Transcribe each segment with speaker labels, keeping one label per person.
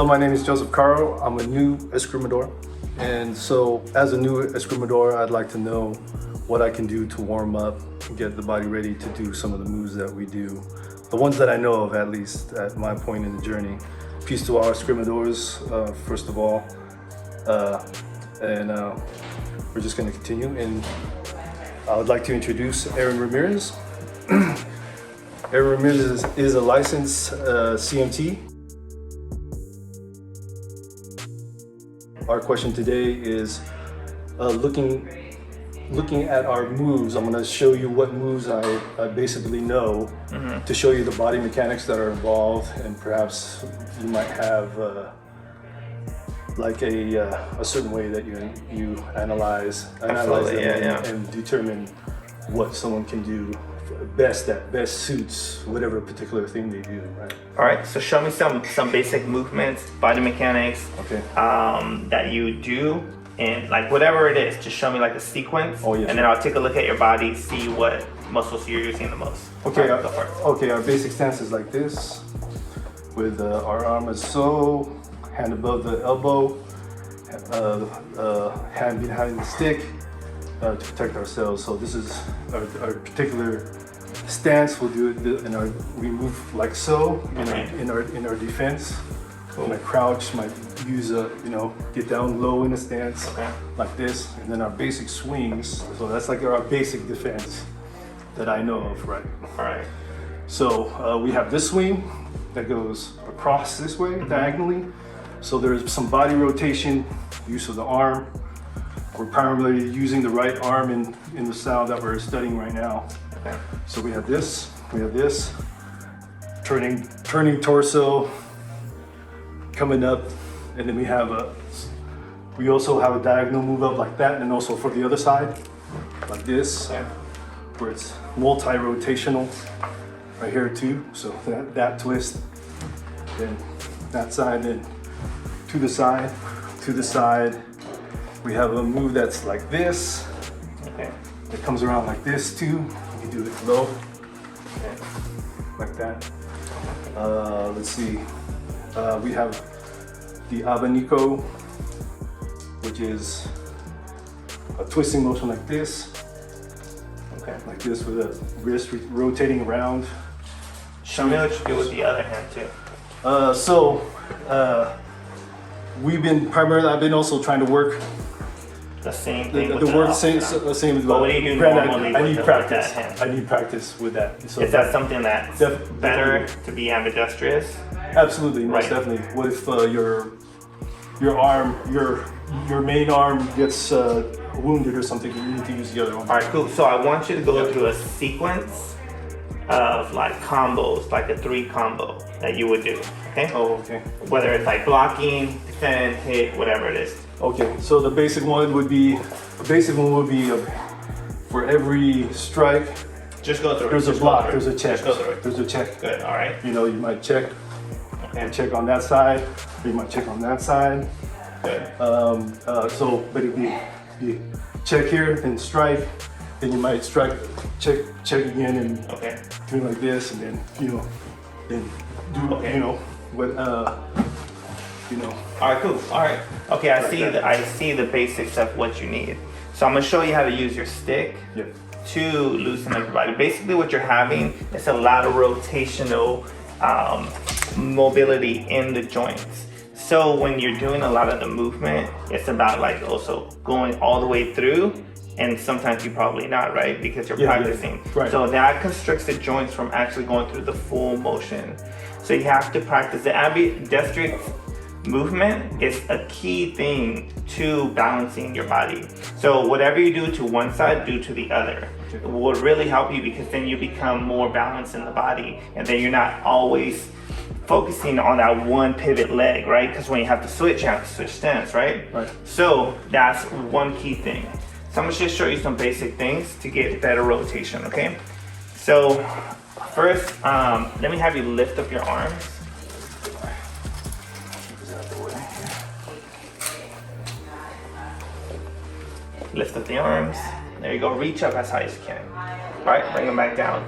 Speaker 1: my name is Joseph Caro. I'm a new Eskrima, and so as a new Eskrima, I'd like to know what I can do to warm up and get the body ready to do some of the moves that we do. The ones that I know of, at least at my point in the journey. Peace to our Eskrima, first of all. We're just going to continue, and I would like to introduce Aaron Ramirez. Aaron Ramirez is a licensed CMT. Our question today is looking at our moves. I'm going to show you what moves I basically know to show you the body mechanics that are involved, and perhaps you might have like a certain way that you analyze them and determine what someone can do that best suits whatever particular thing they do, right?
Speaker 2: All right, so show me some basic movements, body mechanics,
Speaker 1: okay,
Speaker 2: that you do, and like whatever it is, just show me like a sequence.
Speaker 1: Oh, yes.
Speaker 2: And then I'll take a look at your body, see what muscles you're using the most.
Speaker 1: Okay,
Speaker 2: right, go for it.
Speaker 1: Okay, our basic stance is like this, with our arm is so, hand above the elbow, hand behind the stick, to protect ourselves. So this is our particular stance. We'll do it we move like so in our defense. Cool. Might crouch, might use get down low in a stance, like this, and then our basic swings. So that's like our basic defense that I know of, right?
Speaker 2: All right.
Speaker 1: So we have this swing that goes across this way diagonally. So there's some body rotation, use of the arm. We're primarily using the right arm in the style that we're studying right now.
Speaker 2: Okay.
Speaker 1: So we have this, turning torso, coming up, and then we also have a diagonal move up like that, and also for the other side, like this, where it's multi-rotational right here too. So that twist, then that side, then to the side. We have a move that's like this.
Speaker 2: Okay.
Speaker 1: It comes around like this too. You can do it low, like that. Let's see. We have the abanico, which is a twisting motion like this. Okay. Like this with a wrist rotating around.
Speaker 2: Show me what you do with the other hand too.
Speaker 1: I've been also trying to work
Speaker 2: the same thing.
Speaker 1: Same as
Speaker 2: well. What do you do normally?
Speaker 1: I need practice.
Speaker 2: With that hand?
Speaker 1: I need practice with that. So
Speaker 2: is that something that's better to be ambidextrous?
Speaker 1: Absolutely, most definitely. What if your arm, your main arm gets wounded or something? You need to use the other one.
Speaker 2: All right, cool. So I want you to go through a sequence of like combos, like a 3 combo that you would do. Okay.
Speaker 1: Oh, okay.
Speaker 2: Whether it's like blocking, defend, hit, whatever it is.
Speaker 1: Okay, so the basic one would be for every strike.
Speaker 2: Just go through it.
Speaker 1: There's a block, there's a check.
Speaker 2: Just go through it.
Speaker 1: There's a check.
Speaker 2: Good, all right.
Speaker 1: You might check. Okay. Check on that side, or you might check on that side.
Speaker 2: Good.
Speaker 1: But it'd be check here, then strike, then you might strike, check again, and do like this, and then then do
Speaker 2: All right, cool. All right. Okay, I see the basics of what you need. So I'm gonna show you how to use your stick to loosen up your body. Basically, what you're having is a lot of rotational mobility in the joints. So when you're doing a lot of the movement, it's about like also going all the way through, and sometimes you probably not, right? Because you're practicing.
Speaker 1: Yeah. Right.
Speaker 2: So that constricts the joints from actually going through the full motion. So you have to practice the ambidextrous movement is a key thing to balancing your body. So whatever you do to one side, do to the other. It will really help you, because then you become more balanced in the body, and then you're not always focusing on that one pivot leg, right? Because when you have to switch, you have to switch stance, right?
Speaker 1: Right.
Speaker 2: So that's one key thing. So I'm gonna just show you some basic things to get better rotation, okay? So first, let me have you lift up your arms. Lift up the arms. There you go. Reach up as high as you can. All right, bring them back down.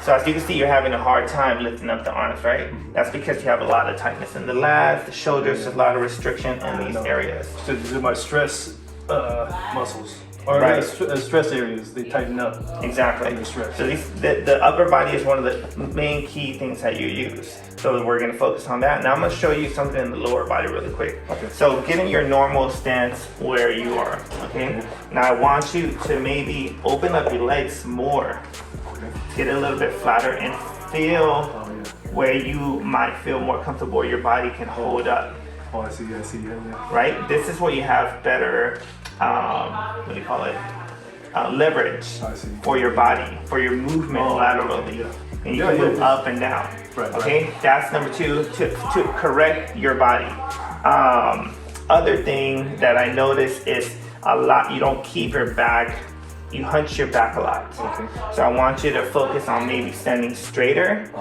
Speaker 2: So as you can see, you're having a hard time lifting up the arms, right? That's because you have a lot of tightness in the lats, the shoulders, there's a lot of restriction in these areas.
Speaker 1: So these are my stress muscles. Or
Speaker 2: Right.
Speaker 1: stress areas, they tighten up.
Speaker 2: Exactly.
Speaker 1: Under stress.
Speaker 2: So the upper body is one of the main key things that you use. So we're gonna focus on that. Now I'm gonna show you something in the lower body really quick.
Speaker 1: Okay.
Speaker 2: So get in your normal stance where you are, okay? Now I want you to maybe open up your legs more. Get a little bit flatter and feel where you might feel more comfortable, your body can hold up.
Speaker 1: Oh, I see, yeah.
Speaker 2: Right? This is where you have better, what do you call it? Leverage
Speaker 1: I see.
Speaker 2: for your body, for your movement laterally. And you can move up and down.
Speaker 1: Right,
Speaker 2: okay? That's number two, to correct your body. Other thing that I noticed is a lot, you don't keep your back, you hunch your back a lot.
Speaker 1: Okay.
Speaker 2: So I want you to focus on maybe standing straighter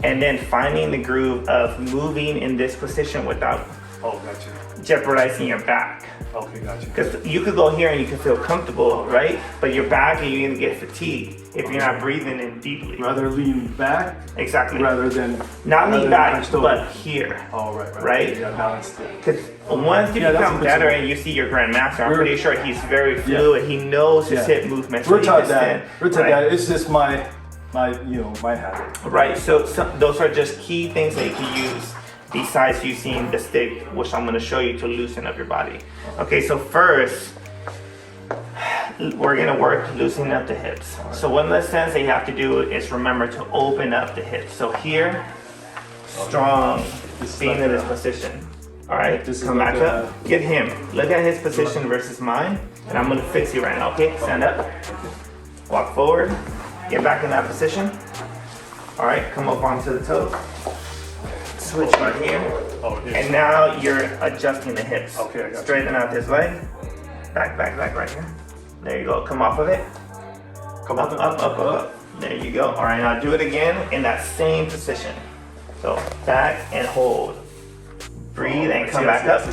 Speaker 2: and then finding the groove of moving in this position without
Speaker 1: Gotcha.
Speaker 2: jeopardizing your back.
Speaker 1: Okay, gotcha.
Speaker 2: Because you could go here and you can feel comfortable, right? But your back, you're gonna get fatigued if you're not breathing in deeply.
Speaker 1: Rather lean back,
Speaker 2: Exactly.
Speaker 1: rather than
Speaker 2: Not lean back,
Speaker 1: hunched over.
Speaker 2: but here.
Speaker 1: Oh, right.
Speaker 2: Right?
Speaker 1: Yeah, balanced.
Speaker 2: Because once you
Speaker 1: Yeah, that's
Speaker 2: become
Speaker 1: a good
Speaker 2: better
Speaker 1: sign.
Speaker 2: and you see your grandmaster, I'm
Speaker 1: We're-
Speaker 2: pretty sure he's very fluid. He knows his hip movements.
Speaker 1: We're
Speaker 2: so he
Speaker 1: taught
Speaker 2: can
Speaker 1: that.
Speaker 2: stand,
Speaker 1: We're taught
Speaker 2: right?
Speaker 1: that. It's just my habit.
Speaker 2: Right, so those are just key things that you can use besides using the stick, which I'm gonna show you to loosen up your body. Okay, so first, we're gonna work loosening up the hips. So one of the things that you have to do is remember to open up the hips. So here, strong, being in this position. All right,
Speaker 1: This is
Speaker 2: come
Speaker 1: like
Speaker 2: back up. Get him. Look at his position versus mine, and I'm gonna fix you right now, okay? Stand up, walk forward, get back in that position. All right, come up onto the toe. Switch right here. And now you're adjusting the hips.
Speaker 1: Okay, I got you.
Speaker 2: Straighten out this leg. Back right here. There you go. Come off of it. Up. There you go. All right, now do it again in that same position. So back and hold. Breathe and come back up.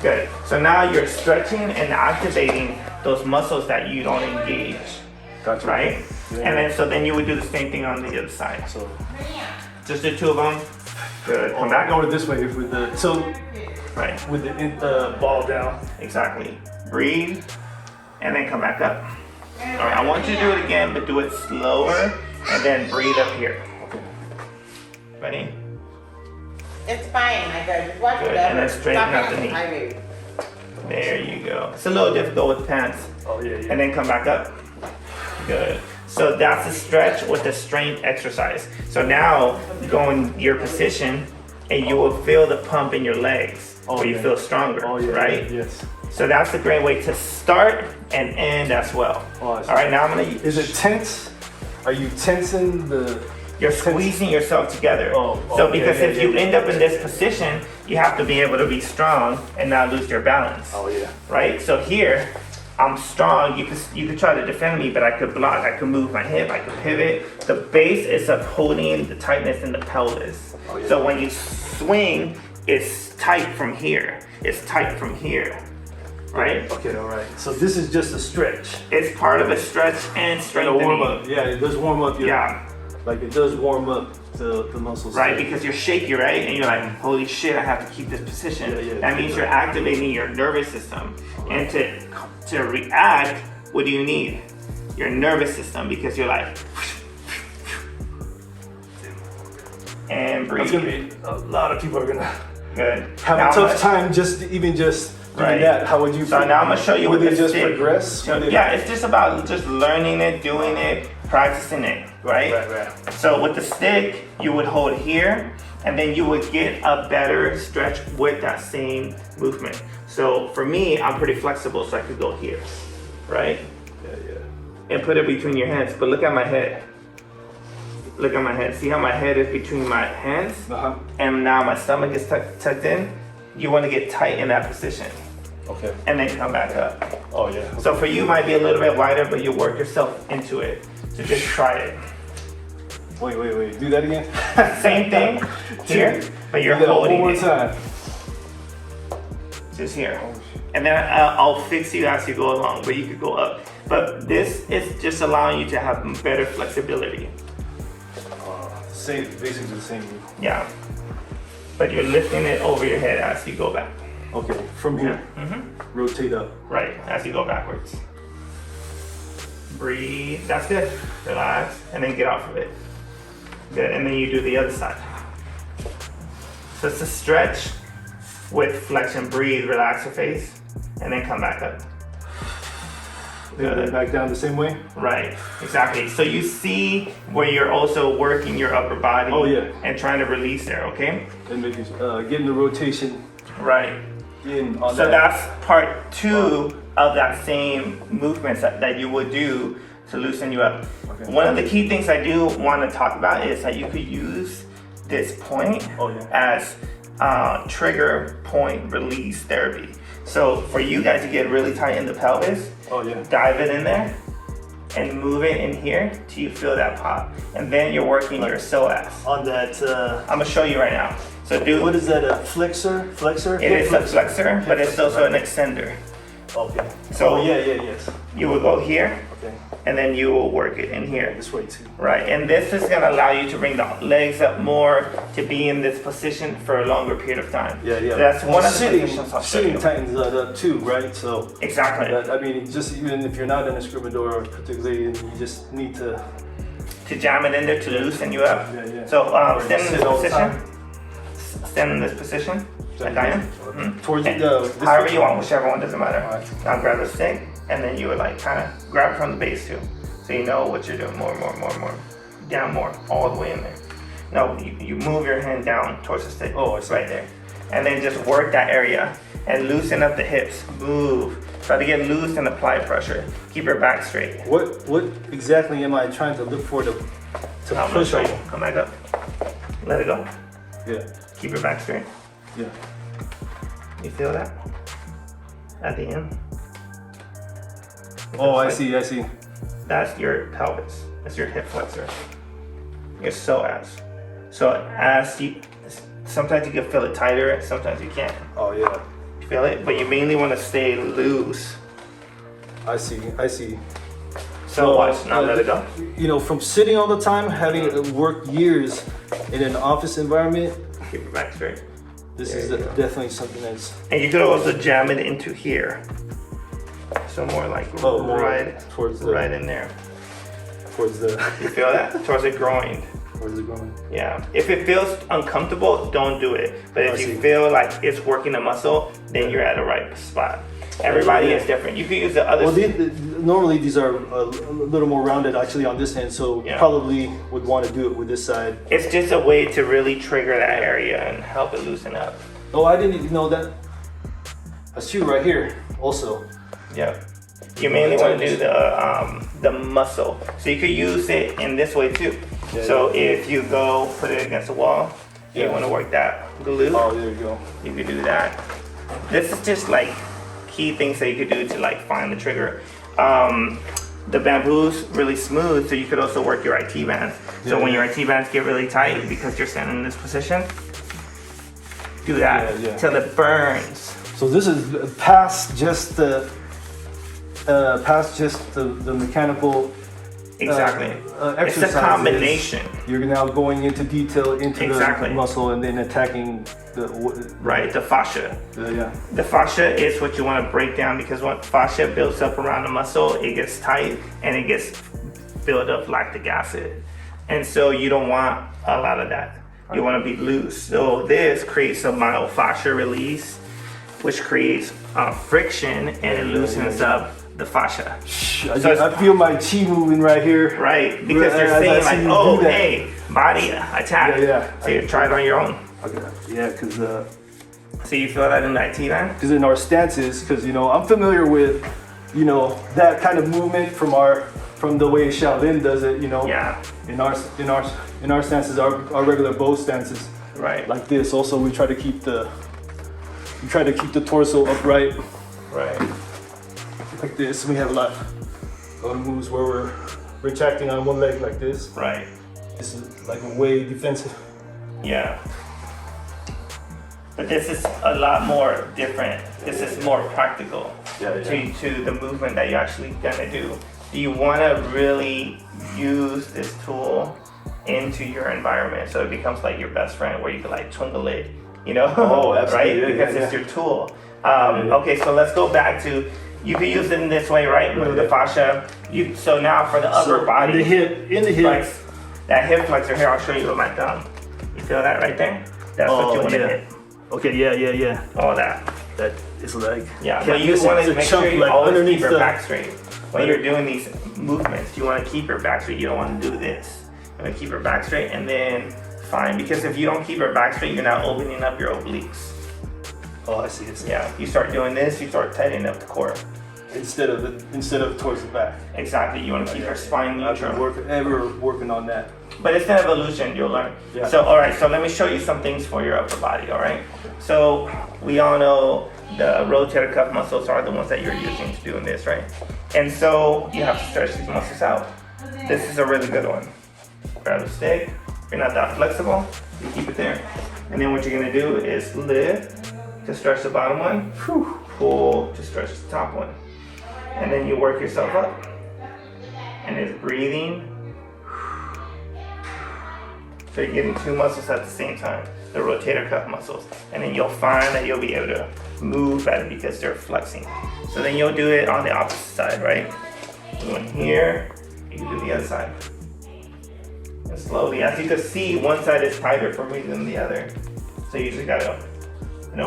Speaker 2: Good. So now you're stretching and activating those muscles that you don't engage.
Speaker 1: Gotcha.
Speaker 2: Right?
Speaker 1: Yeah.
Speaker 2: And then you would do the same thing on the other side.
Speaker 1: So
Speaker 2: Just the two of them. Good. Come back.
Speaker 1: going this way with the
Speaker 2: Right.
Speaker 1: with the ball down.
Speaker 2: Exactly. Breathe, and then come back up. All right, I want you to do it again, but do it slower, and then breathe up here. Ready?
Speaker 3: It's fine, I got just watch
Speaker 2: Good,
Speaker 3: it.
Speaker 2: and then straighten out the knee.
Speaker 3: I will.
Speaker 2: There you go. It's a little difficult with pants.
Speaker 1: Oh yeah.
Speaker 2: And then come back up. Good. So that's a stretch with a strength exercise. So now go in your position, and you will feel the pump in your legs, where you feel stronger, right?
Speaker 1: Yes.
Speaker 2: So that's a great way to start and end as well.
Speaker 1: Oh, I see.
Speaker 2: All right, now I'm gonna.
Speaker 1: Is it tense? Are you tensing the?
Speaker 2: You're squeezing yourself together. So because if you end up in this position, you have to be able to be strong and not lose your balance.
Speaker 1: Oh yeah.
Speaker 2: Right? So here, I'm strong. You could try to defend me, but I could block. I could move my hip. I could pivot. The base is upholding the tightness in the pelvis.
Speaker 1: Oh, yeah.
Speaker 2: So when you swing, it's tight from here. It's tight from here. Right?
Speaker 1: Okay. All right. So this is just a stretch.
Speaker 2: It's part of a stretch and
Speaker 1: And a
Speaker 2: strengthening.
Speaker 1: warm up. Yeah, it does warm up your.
Speaker 2: Yeah.
Speaker 1: Like it does warm up the muscles.
Speaker 2: Right, because you're shaky, right? And you're like, holy shit, I have to keep this position.
Speaker 1: Yeah.
Speaker 2: That means you're activating your nervous system. And to react, what do you need? Your nervous system, because you're like, and breathe.
Speaker 1: It's gonna be a lot of people are gonna
Speaker 2: Good.
Speaker 1: have
Speaker 2: Now
Speaker 1: a tough
Speaker 2: let's-
Speaker 1: time just doing
Speaker 2: Right.
Speaker 1: that. How would you?
Speaker 2: So now I'm gonna show you
Speaker 1: Would
Speaker 2: with
Speaker 1: they
Speaker 2: the
Speaker 1: just
Speaker 2: stick.
Speaker 1: progress?
Speaker 2: So, yeah, it's just about just learning it, doing it, practicing it, right?
Speaker 1: Right.
Speaker 2: So with the stick, you would hold here, and then you would get a better stretch with that same movement. So for me, I'm pretty flexible, so I could go here, right?
Speaker 1: Yeah.
Speaker 2: And put it between your hands, but look at my head. Look at my head. See how my head is between my hands?
Speaker 1: Uh-huh.
Speaker 2: And now my stomach is tucked in? You want to get tight in that position,
Speaker 1: Okay.
Speaker 2: and then come back up.
Speaker 1: Oh yeah.
Speaker 2: So for you, it might be a little bit wider, but you work yourself into it. So just try it.
Speaker 1: Wait. Do that again.
Speaker 2: Same thing here, but you're
Speaker 1: Do that
Speaker 2: holding
Speaker 1: one more
Speaker 2: it.
Speaker 1: time.
Speaker 2: Just here. And then I'll fix you as you go along, but you could go up. But this is just allowing you to have better flexibility.
Speaker 1: Same, basically the same move.
Speaker 2: Yeah. But you're lifting it over your head as you go back.
Speaker 1: Okay, from here, rotate up.
Speaker 2: Right, as you go backwards. Breathe, that's good. Relax, and then get off of it. Good, and then you do the other side. So it's a stretch with flexion. Breathe, relax your face, and then come back up.
Speaker 1: Then back down the same way?
Speaker 2: Right, exactly. So you see where you're also working your upper body and trying to release there, okay?
Speaker 1: And maybe getting the rotation
Speaker 2: right
Speaker 1: in on
Speaker 2: so
Speaker 1: that.
Speaker 2: that's part 2 of that same movements that you would do to loosen you up.
Speaker 1: Okay.
Speaker 2: One of the key things I do want to talk about is that you could use this point as trigger point release therapy. So for you guys to get really tight in the pelvis, dive it in there and move it in here till you feel that pop. And then you're working your psoas.
Speaker 1: On that,
Speaker 2: I'm gonna show you right now. So do.
Speaker 1: What is that, a flexor? Flexor?
Speaker 2: It is a flexor, but it's also an extender.
Speaker 1: Okay.
Speaker 2: So
Speaker 1: yes.
Speaker 2: you will go here,
Speaker 1: Okay.
Speaker 2: and then you will work it in here.
Speaker 1: This way too.
Speaker 2: Right, and this is gonna allow you to bring the legs up more, to be in this position for a longer period of time.
Speaker 1: Yeah.
Speaker 2: So that's one of the
Speaker 1: sitting,
Speaker 2: positions I'll show
Speaker 1: sitting
Speaker 2: you.
Speaker 1: tightens that up too, right? So
Speaker 2: Exactly.
Speaker 1: I mean, just even if you're not an Eskrima particularly, you just need to
Speaker 2: jam it in there to loosen you up.
Speaker 1: Yeah.
Speaker 2: So stand in
Speaker 1: sit
Speaker 2: this
Speaker 1: all the
Speaker 2: position. Stand in this position, like I am.
Speaker 1: Towards
Speaker 2: And
Speaker 1: this
Speaker 2: however
Speaker 1: way?
Speaker 2: you want, whichever one doesn't matter.
Speaker 1: Alright.
Speaker 2: Now grab a stick, and then you would like kind of grab it from the base too, so you know what you're doing. More, down more, all the way in there. No, you move your hand down towards the stick.
Speaker 1: Oh, I see.
Speaker 2: Right there, and then just work that area and loosen up the hips. Move. Try to get loose and apply pressure. Keep your back straight.
Speaker 1: What exactly am I trying to look for to
Speaker 2: I'm gonna
Speaker 1: push
Speaker 2: show you.
Speaker 1: up?
Speaker 2: Come back up. Let it go.
Speaker 1: Yeah.
Speaker 2: Keep your back straight.
Speaker 1: Yeah.
Speaker 2: You feel that? At the end?
Speaker 1: Oh, I see.
Speaker 2: That's your pelvis. That's your hip flexor. Your psoas. So as you, sometimes you can feel it tighter, sometimes you can't.
Speaker 1: Oh yeah.
Speaker 2: You feel it? But you mainly want to stay loose.
Speaker 1: I see.
Speaker 2: So watch, now let it go.
Speaker 1: You know, from sitting all the time, having worked years in an office environment,
Speaker 2: Keep your back straight.
Speaker 1: this
Speaker 2: There
Speaker 1: is
Speaker 2: you go.
Speaker 1: definitely something that's
Speaker 2: And you could also jam it into here. So more like
Speaker 1: more
Speaker 2: right
Speaker 1: towards the
Speaker 2: right in there.
Speaker 1: towards the
Speaker 2: You feel that? Towards the groin.
Speaker 1: towards the groin.
Speaker 2: Yeah. If it feels uncomfortable, don't do it. But if
Speaker 1: I
Speaker 2: you
Speaker 1: see.
Speaker 2: feel like it's working the muscle, then you're at the right spot. Everybody is different. You could use the other.
Speaker 1: Well, normally these are a little more rounded actually on this end, so probably would want to do it with this side.
Speaker 2: It's just a way to really trigger that area and help it loosen up.
Speaker 1: Oh, I didn't even know that. That's true right here also.
Speaker 2: Yep. You mainly want to do the muscle. So you could use it in this way too. So if you go put it against the wall, you want to work that glute.
Speaker 1: Oh, there you go.
Speaker 2: You could do that. This is just like key things that you could do to like find the trigger. The bamboo's really smooth, so you could also work your IT bands. So when your IT bands get really tight because you're standing in this position, do that till it burns.
Speaker 1: So this is past just the mechanical
Speaker 2: Exactly.
Speaker 1: exercises.
Speaker 2: It's a combination.
Speaker 1: You're now going into detail into the muscle and then attacking the
Speaker 2: the fascia. The fascia is what you want to break down, because when fascia builds up around the muscle, it gets tight and it gets built up lactic acid. And so you don't want a lot of that. You want to be loose. So this creates a myofascial release, which creates friction and it loosens up the fascia.
Speaker 1: I feel my chi moving right here.
Speaker 2: Right, because you're saying like, oh, hey, body attack. So you try it on your own.
Speaker 1: Okay. Yeah, because
Speaker 2: so you feel that in the IT band?
Speaker 1: Because in our stances, because I'm familiar with that kind of movement from the way Shaolin does it.
Speaker 2: Yeah.
Speaker 1: In our stances, our regular bow stances.
Speaker 2: Right.
Speaker 1: Like this. Also, we try to keep the torso upright.
Speaker 2: Right.
Speaker 1: Like this. We have a lot of moves where we're retracting on one leg like this.
Speaker 2: Right.
Speaker 1: This is like a way defensive.
Speaker 2: Yeah. But this is a lot more different. This is more practical to the movement that you're actually gonna do. Do you wanna really use this tool into your environment, so it becomes like your best friend, where you can like twinkle it, you know,
Speaker 1: Oh, absolutely.
Speaker 2: right?
Speaker 1: Yeah,
Speaker 2: Because
Speaker 1: yeah,
Speaker 2: it's
Speaker 1: yeah.
Speaker 2: your tool. Okay, so let's go back to, you can use it in this way, right? Move the fascia. So now for the upper body,
Speaker 1: in the hip.
Speaker 2: flex, that hip flexor here, I'll show you with my thumb. You feel that right there? That's what you want to hit.
Speaker 1: Okay, yeah.
Speaker 2: All that.
Speaker 1: That is like.
Speaker 2: Yeah, but you want to make sure you
Speaker 1: like
Speaker 2: always
Speaker 1: underneath
Speaker 2: keep your
Speaker 1: the
Speaker 2: back straight. When you're doing these movements, you want to keep your back straight. You don't want to do this. You want to keep your back straight, and then fine. Because if you don't keep your back straight, you're not opening up your obliques.
Speaker 1: Oh, I see.
Speaker 2: Yeah, you start doing this, you start tightening up the core.
Speaker 1: Instead of towards the back.
Speaker 2: Exactly. You want to keep your spine
Speaker 1: I've been
Speaker 2: neutral.
Speaker 1: working on that.
Speaker 2: But it's an evolution, you'll learn.
Speaker 1: Yeah.
Speaker 2: So, all right, so let me show you some things for your upper body, all right? So, we all know the rotator cuff muscles are the ones that you're using to doing this, right? And so, you have to stretch these muscles out. This is a really good one. Grab the stick. If you're not that flexible, you keep it there. And then what you're gonna do is lift to stretch the bottom one, pull to stretch the top one. And then you work yourself up. And it's breathing. So you're getting two muscles at the same time, the rotator cuff muscles. And then you'll find that you'll be able to move better because they're flexing. So then you'll do it on the opposite side, right? One here, you can do the other side. And slowly, as you can see, one side is tighter for me than the other. So you just gotta,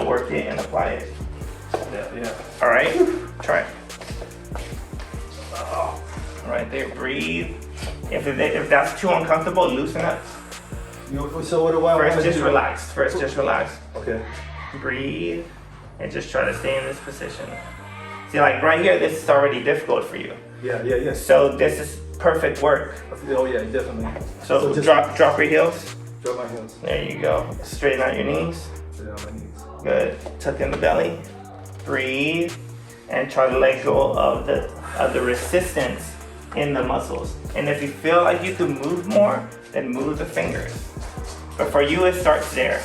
Speaker 2: work it and apply it.
Speaker 1: Yeah.
Speaker 2: All right, try it. All right there, breathe. If that's too uncomfortable, loosen up.
Speaker 1: So what do I want to
Speaker 2: First,
Speaker 1: do?
Speaker 2: just relax.
Speaker 1: Okay.
Speaker 2: Breathe, and just try to stay in this position. See, like right here, this is already difficult for you.
Speaker 1: Yeah.
Speaker 2: So this is perfect work.
Speaker 1: Oh yeah, definitely.
Speaker 2: So
Speaker 1: just
Speaker 2: drop your heels.
Speaker 1: drop my heels.
Speaker 2: There you go. Straighten out your knees.
Speaker 1: Sit on my knees.
Speaker 2: Good. Tuck in the belly. Breathe, and try to let go of the resistance in the muscles. And if you feel like you can move more, then move the fingers. But for you, it starts there.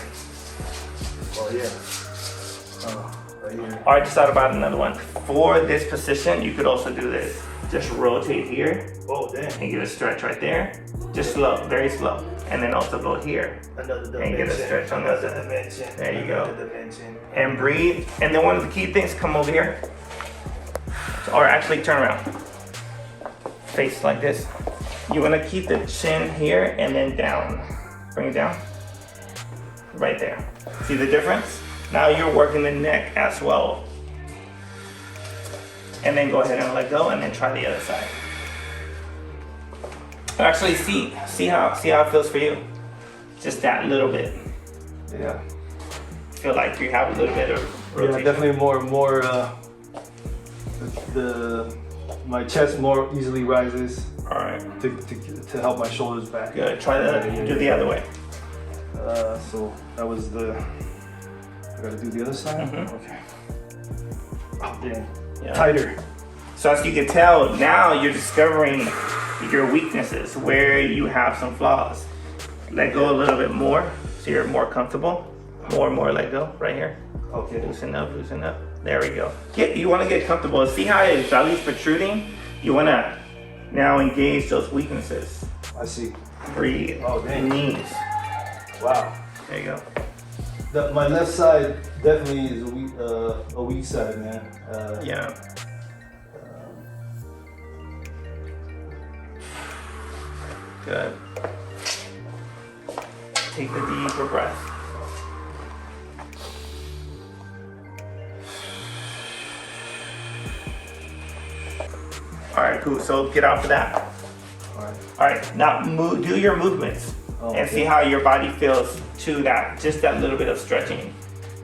Speaker 1: Oh yeah. Right here.
Speaker 2: All right, just thought about another one. For this position, you could also do this. Just rotate here
Speaker 1: Oh damn.
Speaker 2: and get a stretch right there. Just slow, very slow. And then also go here.
Speaker 1: Another
Speaker 2: And get a stretch on the other.
Speaker 1: dimension.
Speaker 2: There you go.
Speaker 1: Another dimension.
Speaker 2: And breathe. And then one of the key things, come over here. Or actually turn around. Face like this. You want to keep the chin here and then down. Bring it down. Right there. See the difference? Now you're working the neck as well. And then go ahead and let go, and then try the other side. Actually, see how it feels for you. Just that little bit.
Speaker 1: Yeah.
Speaker 2: Feel like you have a little bit of
Speaker 1: Yeah,
Speaker 2: rotation.
Speaker 1: definitely more. My chest more easily rises
Speaker 2: All right.
Speaker 1: to help my shoulders back.
Speaker 2: Good. Try to do the other way.
Speaker 1: So that was I gotta do the other side.
Speaker 2: Mhm.
Speaker 1: Okay. Oh damn.
Speaker 2: Yeah.
Speaker 1: Tighter.
Speaker 2: So as you can tell, now you're discovering your weaknesses, where you have some flaws. Let go a little bit more, so you're more comfortable. More and more let go, right here.
Speaker 1: Okay.
Speaker 2: Loosen up. There we go. You want to get comfortable. See how your belly's protruding? You want to now engage those weaknesses.
Speaker 1: I see.
Speaker 2: Breathe.
Speaker 1: Oh, dang.
Speaker 2: Knees.
Speaker 1: Wow.
Speaker 2: There you go.
Speaker 1: My left side definitely is a weak side, man.
Speaker 2: Yeah. Good. Take a deeper breath. All right, cool. So get out for that.
Speaker 1: All right.
Speaker 2: All right, now do your movements and see how your body feels to that, just that little bit of stretching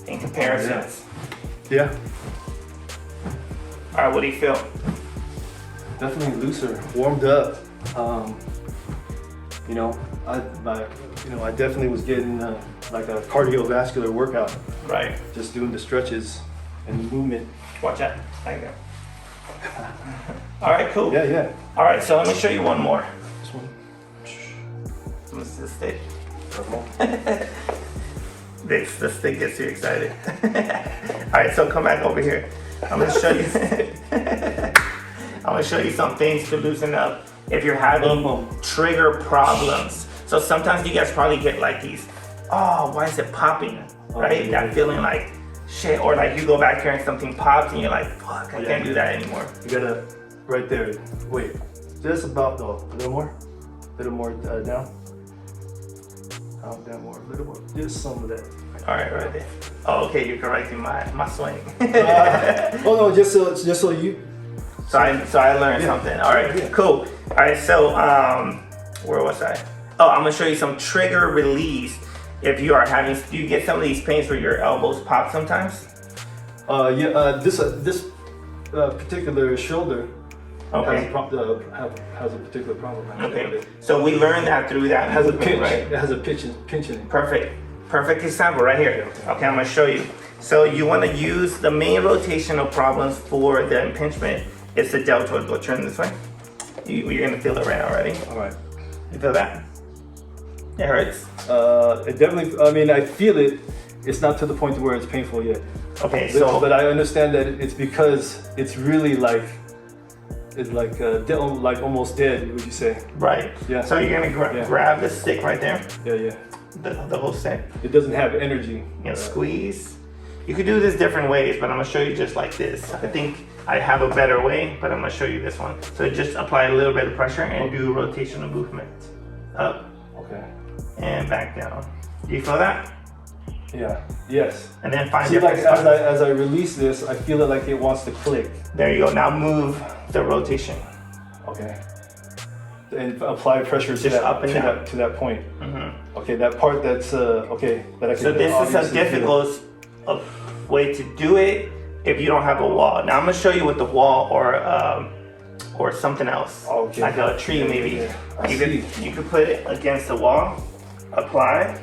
Speaker 2: in comparisons.
Speaker 1: Yeah.
Speaker 2: All right, what do you feel?
Speaker 1: Definitely looser, warmed up. I definitely was getting like a cardiovascular workout,
Speaker 2: Right.
Speaker 1: just doing the stretches and the movement.
Speaker 2: Watch out. There you go. All right, cool.
Speaker 1: Yeah.
Speaker 2: All right, so let me show you one more.
Speaker 1: This one.
Speaker 2: This is the stick.
Speaker 1: Purple.
Speaker 2: The stick gets you excited. All right, so come back over here. I'm gonna show you. I'm gonna show you some things to loosen up if you're having trigger problems. So sometimes you guys probably get like these, oh, why is it popping? Right?
Speaker 1: Yeah.
Speaker 2: That feeling like shit, or like you go back here and something pops and you're like, fuck, I can't do that anymore.
Speaker 1: You gotta, right there, wait, just about though, a little more down. Down more, a little more, just some of that.
Speaker 2: All right there. Oh, okay, you're correcting my swing.
Speaker 1: Oh no, just so you.
Speaker 2: So I learned something. All right,
Speaker 1: Yeah.
Speaker 2: cool. All right, so where was I? Oh, I'm gonna show you some trigger release. If you are having, do you get some of these pains where your elbows pop sometimes?
Speaker 1: This particular shoulder
Speaker 2: Okay.
Speaker 1: has a particular problem.
Speaker 2: Okay. So we learned that through that
Speaker 1: It has a
Speaker 2: movement,
Speaker 1: pinch.
Speaker 2: right?
Speaker 1: It has a pinch in it.
Speaker 2: Perfect example right here. Okay, I'm gonna show you. So you want to use the main rotational problems for the impingement. It's the deltoid. Go turn this way. You're gonna feel it right now. Ready?
Speaker 1: All right.
Speaker 2: You feel that? It hurts.
Speaker 1: It definitely. I mean, I feel it. It's not to the point where it's painful yet.
Speaker 2: Okay, so
Speaker 1: but I understand that it's because it's really like almost dead. Would you say?
Speaker 2: right.
Speaker 1: Yeah.
Speaker 2: So you're gonna grab the stick right there,
Speaker 1: Yeah.
Speaker 2: the whole stick.
Speaker 1: It doesn't have energy.
Speaker 2: You know, squeeze. You could do this different ways, but I'm gonna show you just like this. I think I have a better way, but I'm gonna show you this one. So just apply a little bit of pressure and do rotational movement. Up
Speaker 1: Okay.
Speaker 2: and back down. Do you feel that?
Speaker 1: Yeah. Yes.
Speaker 2: And then find
Speaker 1: See, like
Speaker 2: different spots.
Speaker 1: as I release this, I feel it like it wants to click.
Speaker 2: There you go. Now move the rotation.
Speaker 1: Okay. And apply pressure to
Speaker 2: Just up and down.
Speaker 1: to that point.
Speaker 2: Mm-hmm.
Speaker 1: Okay, that part that's okay. That I can.
Speaker 2: So this is a
Speaker 1: obviously
Speaker 2: difficult way to do it if you don't have a wall. Now I'm gonna show you with the wall or something else,
Speaker 1: Okay.
Speaker 2: like a tree maybe.
Speaker 1: Yeah. I
Speaker 2: You
Speaker 1: see.
Speaker 2: could put it against the wall, apply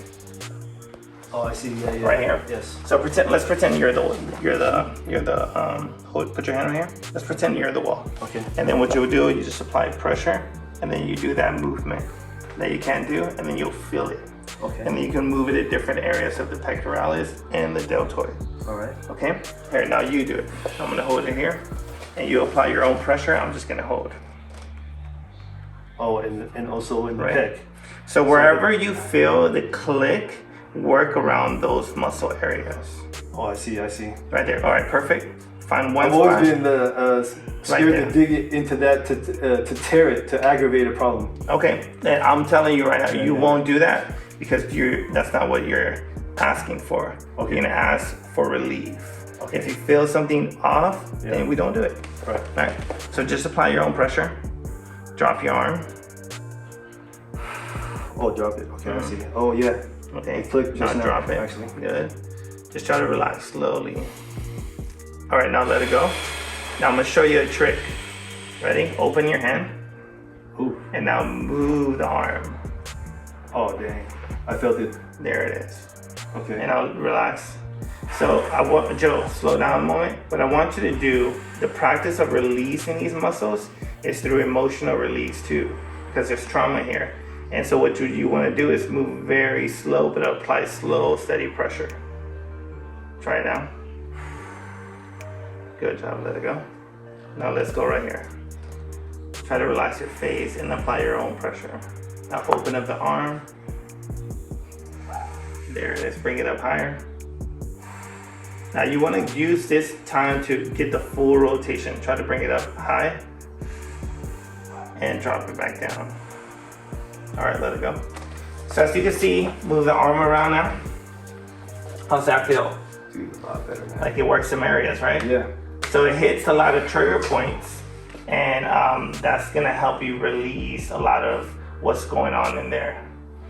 Speaker 1: Oh, I see. Yeah.
Speaker 2: right here.
Speaker 1: Yes.
Speaker 2: So let's pretend you're the put your hand right here. Let's pretend you're the wall.
Speaker 1: Okay.
Speaker 2: And then what you'll do, you just apply pressure, and then you do that movement that you can't do, and then you'll feel it.
Speaker 1: Okay.
Speaker 2: And then you can move it at different areas of the pectoralis and the deltoid.
Speaker 1: All right.
Speaker 2: Okay? Here, now you do it. I'm gonna hold it here, and you apply your own pressure. I'm just gonna hold.
Speaker 1: Oh, and also in the
Speaker 2: Right.
Speaker 1: pec.
Speaker 2: So wherever you feel the click, work around those muscle areas.
Speaker 1: Oh, I see.
Speaker 2: Right there. All right, perfect. Find one
Speaker 1: I've
Speaker 2: spot.
Speaker 1: always been scared
Speaker 2: there.
Speaker 1: to dig it into that to tear it to aggravate a problem.
Speaker 2: Okay, and I'm telling you right now, you won't do that because that's not what you're asking for.
Speaker 1: Okay.
Speaker 2: You're gonna ask for relief.
Speaker 1: Okay.
Speaker 2: If you feel something off,
Speaker 1: Yeah.
Speaker 2: then we don't do it.
Speaker 1: Right.
Speaker 2: Right. So just apply your own pressure. Drop your arm.
Speaker 1: Oh, drop it. Okay, I see. Oh, yeah.
Speaker 2: Okay.
Speaker 1: It clicked just now,
Speaker 2: drop it.
Speaker 1: actually.
Speaker 2: Good. Just try to relax slowly. All right, now let it go. Now I'm gonna show you a trick. Ready? Open your hand
Speaker 1: Ooh.
Speaker 2: and now move the arm.
Speaker 1: Oh, dang. I felt it.
Speaker 2: There it is.
Speaker 1: Okay.
Speaker 2: And I'll relax. So I want Joe, slow down a moment. What I want you to do, the practice of releasing these muscles is through emotional release too, because there's trauma here. And so what you want to do is move very slow, but apply slow, steady pressure. Try it now. Good job, let it go. Now let's go right here. Try to relax your face and apply your own pressure. Now open up the arm. There it is, bring it up higher. Now you want to use this time to get the full rotation. Try to bring it up high and drop it back down. All right, let it go. So as you can see, move the arm around now. How's that feel?
Speaker 1: Dude, a lot better, man.
Speaker 2: Like it works some areas, right?
Speaker 1: Yeah.
Speaker 2: So it hits a lot of trigger points, and that's gonna help you release a lot of what's going on in there.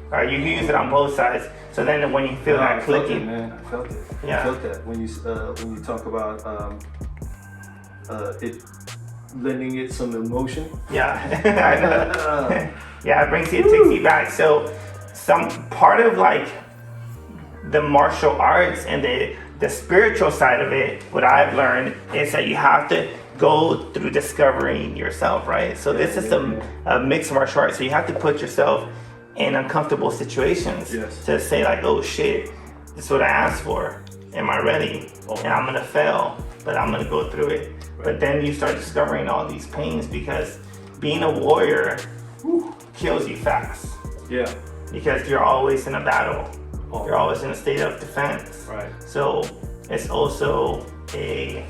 Speaker 2: All right, you can use it on both sides. So then when you feel
Speaker 1: No,
Speaker 2: that
Speaker 1: I felt
Speaker 2: clicking,
Speaker 1: it, man. I felt it.
Speaker 2: Yeah.
Speaker 1: I felt that when you talk about it lending it some emotion.
Speaker 2: yeah, I know. Yeah, it takes you back. So some part of like the martial arts and the spiritual side of it, what I've learned is that you have to go through discovering yourself, right? So this is a mixed martial arts. So you have to put yourself in uncomfortable situations
Speaker 1: Yes.
Speaker 2: to say like, oh shit, this is what I asked for. Am I ready? And I'm gonna fail, but I'm gonna go through it. But then you start discovering all these pains because being a warrior kills you fast.
Speaker 1: Yeah.
Speaker 2: because you're always in a battle.
Speaker 1: Oh.
Speaker 2: You're always in a state of defense.
Speaker 1: Right.
Speaker 2: So it's also a,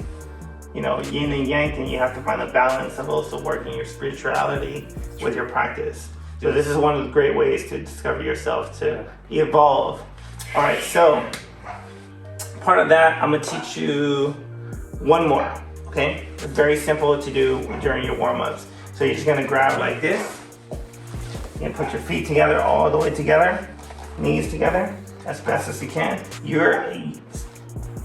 Speaker 2: yin and yang thing. You have to find a balance of also working your spirituality with your practice. So this is one of the great ways to discover yourself, to evolve. All right, so part of that, I'm gonna teach you one more, okay? It's very simple to do during your warm-ups. So you're just gonna grab like this, and put your feet together, all the way together, knees together, as best as you can.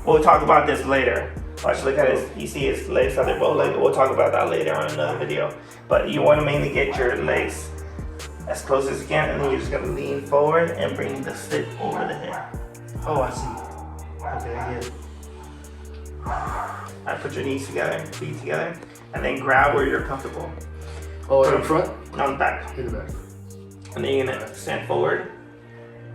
Speaker 2: We'll talk about this later. Watch, look at his, you see his legs, how they're both like, we'll talk about that later on in another video. But you wanna mainly get your legs as close as you can, and then you're just gonna lean forward and bring the sit over the head.
Speaker 1: Oh, I see. Okay, I get it.
Speaker 2: All right, put your knees together, feet together, and then grab where you're comfortable.
Speaker 1: Oh, in front?
Speaker 2: On the back.
Speaker 1: In the back.
Speaker 2: And then you're gonna stand forward.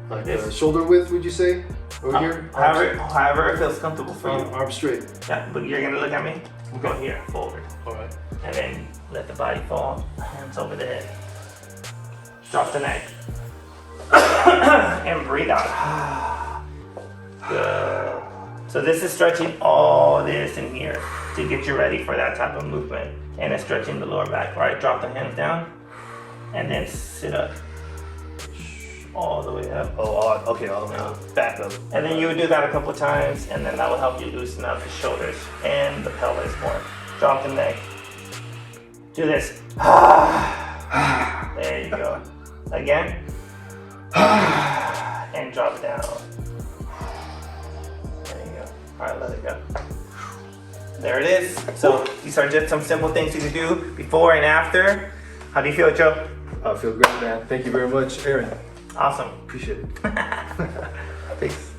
Speaker 1: Like
Speaker 2: This.
Speaker 1: shoulder width, would you say? Over here?
Speaker 2: However it feels comfortable for you.
Speaker 1: Arm straight.
Speaker 2: Yeah, but you're gonna look at me. Go here, forward.
Speaker 1: All right.
Speaker 2: And then let the body fall, hands over the head. Drop the neck. And breathe out. Good. So this is stretching all this in here to get you ready for that type of movement. And it's stretching the lower back. All right, drop the hands down and then sit up. All the way up.
Speaker 1: Oh, okay, all the way up. Back up.
Speaker 2: And then you would do that a couple times, and then that will help you loosen up the shoulders and the pelvis more. Drop the neck. Do this. There you go. Again. And drop down. There you go. All right, let it go. There it is. So these are just some simple things you can do before and after. How do you feel, Joe?
Speaker 1: I feel great, man. Thank you very much, Aaron.
Speaker 2: Awesome.
Speaker 1: Appreciate it.
Speaker 2: Peace.